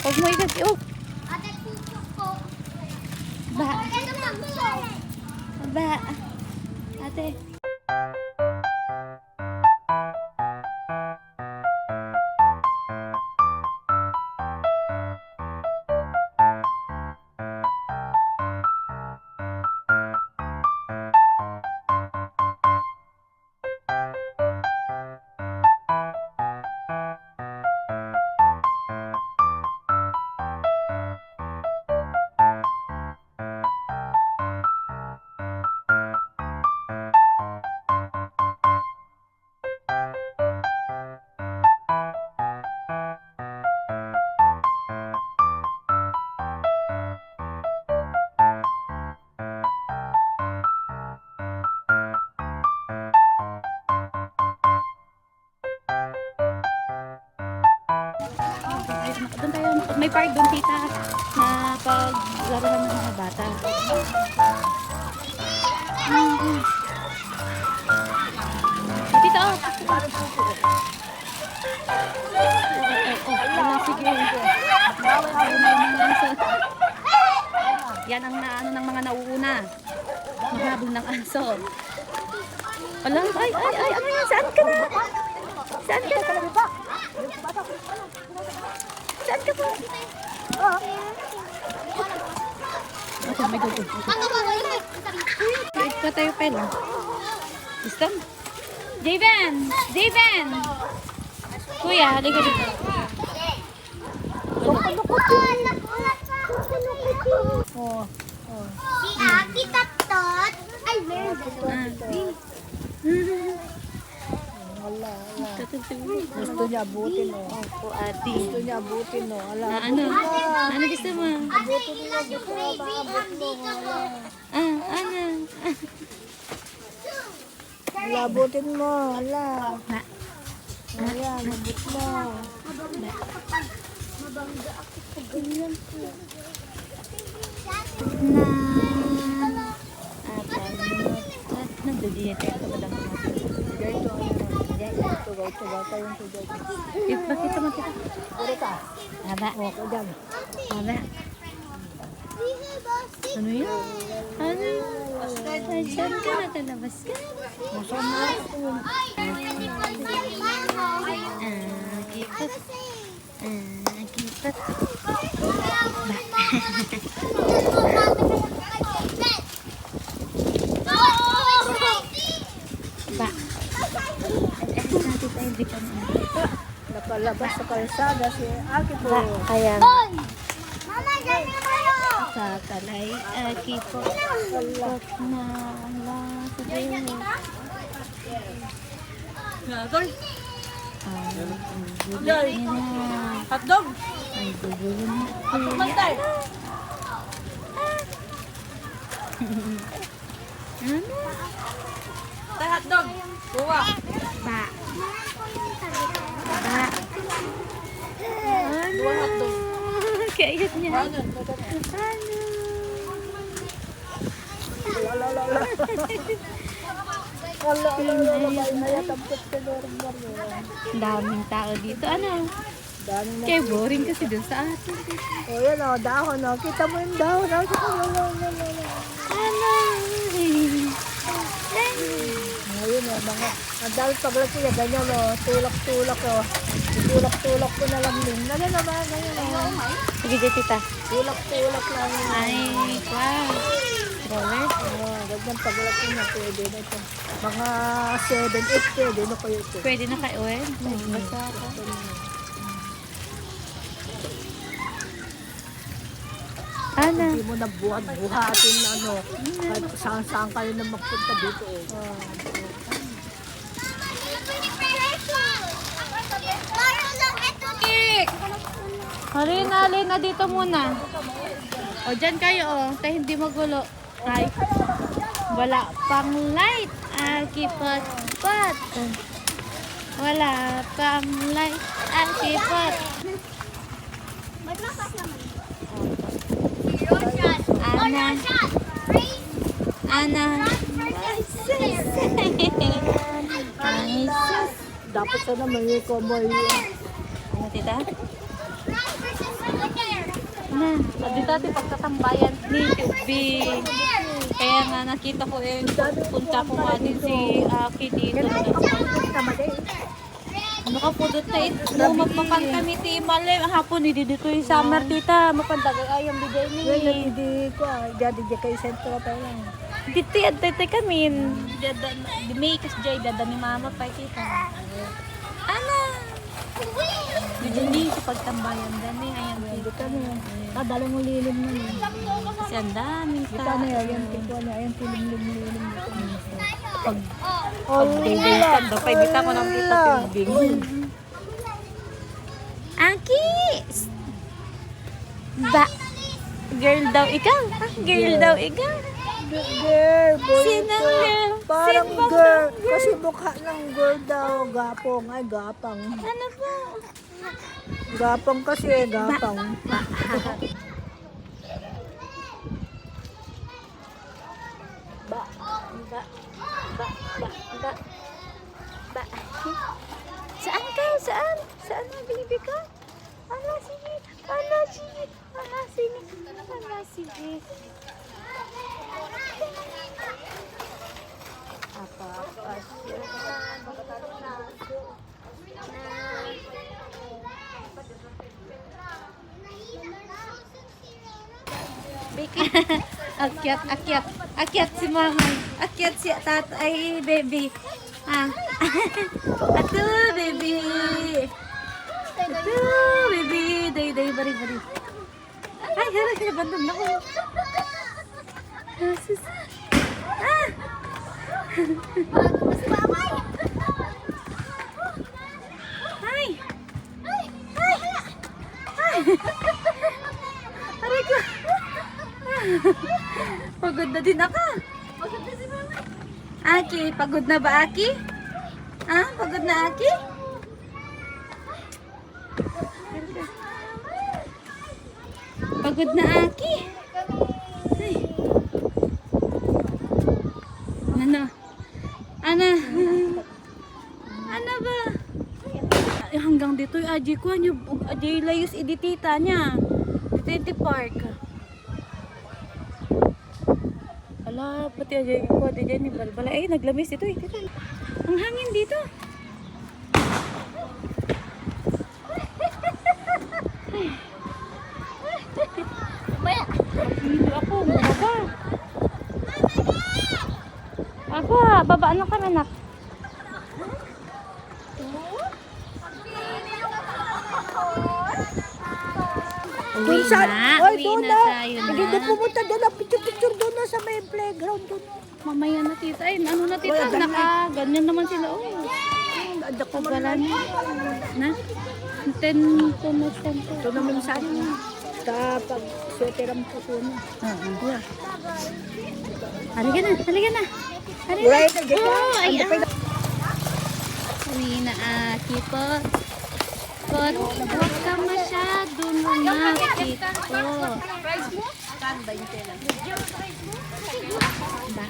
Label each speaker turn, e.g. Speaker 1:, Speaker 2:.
Speaker 1: Huwag mo ikag-iok.
Speaker 2: Ate, puso ko.
Speaker 1: Ba. Ba. Ate. Doon tayo, may park doon tita na paglaruan ng mga bata. Tita, oh. Sige. Yan ang naano ng mga nauuna. Mahabol ng aso. Alam, ay, ano yan? Saan ka na? Saan ka na? Saan ka po? Okay, may gusto. Wait pa tayo pala. Gusto? Javen! Javen! Kuya, halika dito.
Speaker 2: Si Aki Tatot. Ay, meron.
Speaker 3: Gusto niya abutin, oh.
Speaker 1: Opo, ate.
Speaker 3: Gusto niya abutin, oh. Ala,
Speaker 1: Ano? Ano gusto mo?
Speaker 2: Ate, nilog yung baby. Andito ko.
Speaker 1: Ano?
Speaker 3: ala, abutin mo. Ala.
Speaker 1: Na.
Speaker 3: Ayan, abut mo.
Speaker 2: Mabangga ako sa ganyan po.
Speaker 1: Nagdadiyan tayo sa badang natin.
Speaker 3: Dito, tugaw tayong tugaw.
Speaker 1: Bakit mo kita?
Speaker 3: Puro ka.
Speaker 1: Haba.
Speaker 3: O, ko dyan.
Speaker 1: Haba. Ano yan? Ano? Diyan ka, nakalabas ka.
Speaker 3: Masama ako.
Speaker 1: Kipat. Kipat. Ba. Natin tayo di ka na.
Speaker 3: Nakalabas sa kalsada si Aki po.
Speaker 1: Ba. Kaya
Speaker 2: Mama, dyan na kayo.
Speaker 1: kakalay. Kipo. Kipat na. Ala. Sabihin.
Speaker 3: Nagol.
Speaker 1: Hotdog.
Speaker 3: Hotdog.
Speaker 1: Ay, gugulo na.
Speaker 3: Pagmantay.
Speaker 1: Ano?
Speaker 3: Tay hotdog. Buwa.
Speaker 1: Ba. Ba. Ano?
Speaker 3: Buwa hotdog.
Speaker 1: Kayat niya.
Speaker 3: Ano?
Speaker 1: Ano? Daming tao dito. Ano?
Speaker 3: Dami na.
Speaker 1: Kaya boring kasi dun sa atin.
Speaker 3: O yan o, dahon o. Kita mo yung dahon.
Speaker 1: Ano?
Speaker 3: Ngayon o, mga dahil paglaki niya, ganyan o. Tulak-tulak o. Tulak-tulak ko na lang din. Ano naman, ganyan o.
Speaker 1: Sige, dyan, tita.
Speaker 3: Tulak-tulak lang.
Speaker 1: Ay, wow. Roller.
Speaker 3: Ganyan paglaki niya, pwede na ito. Mga 7, 8 pwede na kayo ito.
Speaker 1: Pwede na kayo eh. Basta ako. Ano?
Speaker 3: Hindi mo na buhatin na ano. Kahit saan kayo na magpunta dito o.
Speaker 1: Halina dito muna. O, dyan kayo o. Tayo hindi magulo. Ay, wala pang light. Kipot-pot. Wala pang light. Kipot. Ana. Ana. Ay, sus.
Speaker 3: Dapat sana may combo yun.
Speaker 1: Ano, tita? Na, sabi dati pagkatambayan ni Tubig. Kaya nga nakita ko punta ko nga din si Aki dito. Nakapudot na ito. Magpapan kami ti Malay. Hapon ni dito yung summer tita. Mapandagay ayam bigay ni.
Speaker 3: Well, hindi ko jadi kay sentro pa lang.
Speaker 1: Dito yan tayo kami. Di may kas jay dada ni mama pa kita. Ana. Hindi sa pagtambayan dani. Ayan
Speaker 3: Hindi kami. Dala mo lilim na yun.
Speaker 1: kasi ang daming
Speaker 3: Kita
Speaker 1: tao.
Speaker 3: na yan, yung tigwa niya, yung tilim-lim-lim.
Speaker 1: Pag
Speaker 3: Oh,
Speaker 1: daydayan daw. Pagkita ko ng tita Tubig. Aki! Girl daw ikaw. Girl daw ikaw.
Speaker 3: girl, boy.
Speaker 1: Sino girl?
Speaker 3: Parang
Speaker 1: Sino
Speaker 3: girl. Kasi mukha ng girl daw. Gapong. Ay, gapang.
Speaker 1: Ano po?
Speaker 3: Gapang kasi, gapang.
Speaker 1: Saan ka? Saan? Saan ang baby ka? Ala, sige. Ala, sige. Ala, sige. Ala, sige. Apa siya? Akyat, akyat. Akyat si mama. Akyat si tatay, baby. Ah. Ato, baby. Ato, baby. Day, day, bari, bari. Ay, harap, nabandam na ko. Sus. Ah! Ay! Ay! Ay! Aray ko! Pagod na din ako. Pagod na si mama. Aki, pagod na ba Aki? Ah, pagod na Aki? Pagod na Aki? Ay. Ano? Ano? Ano ba? Ay, hanggang dito yung aji ko. Aji layos iditita niya. Dito park. Ala, pati aji ko. Diyan ni balbala. Eh, naglamis ito eh. Tita. Ang hangin dito. Dito ako. Baba. Ako, baba ano ka anak? Uwi na.
Speaker 3: Ay,
Speaker 1: Uwi
Speaker 3: doon
Speaker 1: na
Speaker 3: na.
Speaker 1: tayo
Speaker 3: Hindi na
Speaker 1: na.
Speaker 3: pumunta doon. Picture-picture doon na sa may playground doon.
Speaker 1: Mamaya na tita. Ay, ano na tita? Ganyan naman sila. Oh.
Speaker 3: Ang dako mo
Speaker 1: Pagwala
Speaker 3: na.
Speaker 1: na. Na? 10 to na 10 to.
Speaker 3: Ito naman sa akin. Kapag sweater ang puso niya.
Speaker 1: Oo. Halika na. Halika na. Halika
Speaker 3: Right,
Speaker 1: na.
Speaker 3: again.
Speaker 1: Oh, ay, Uwi na Aki po. Pot, huwag ka masyado lumapit po. Ba?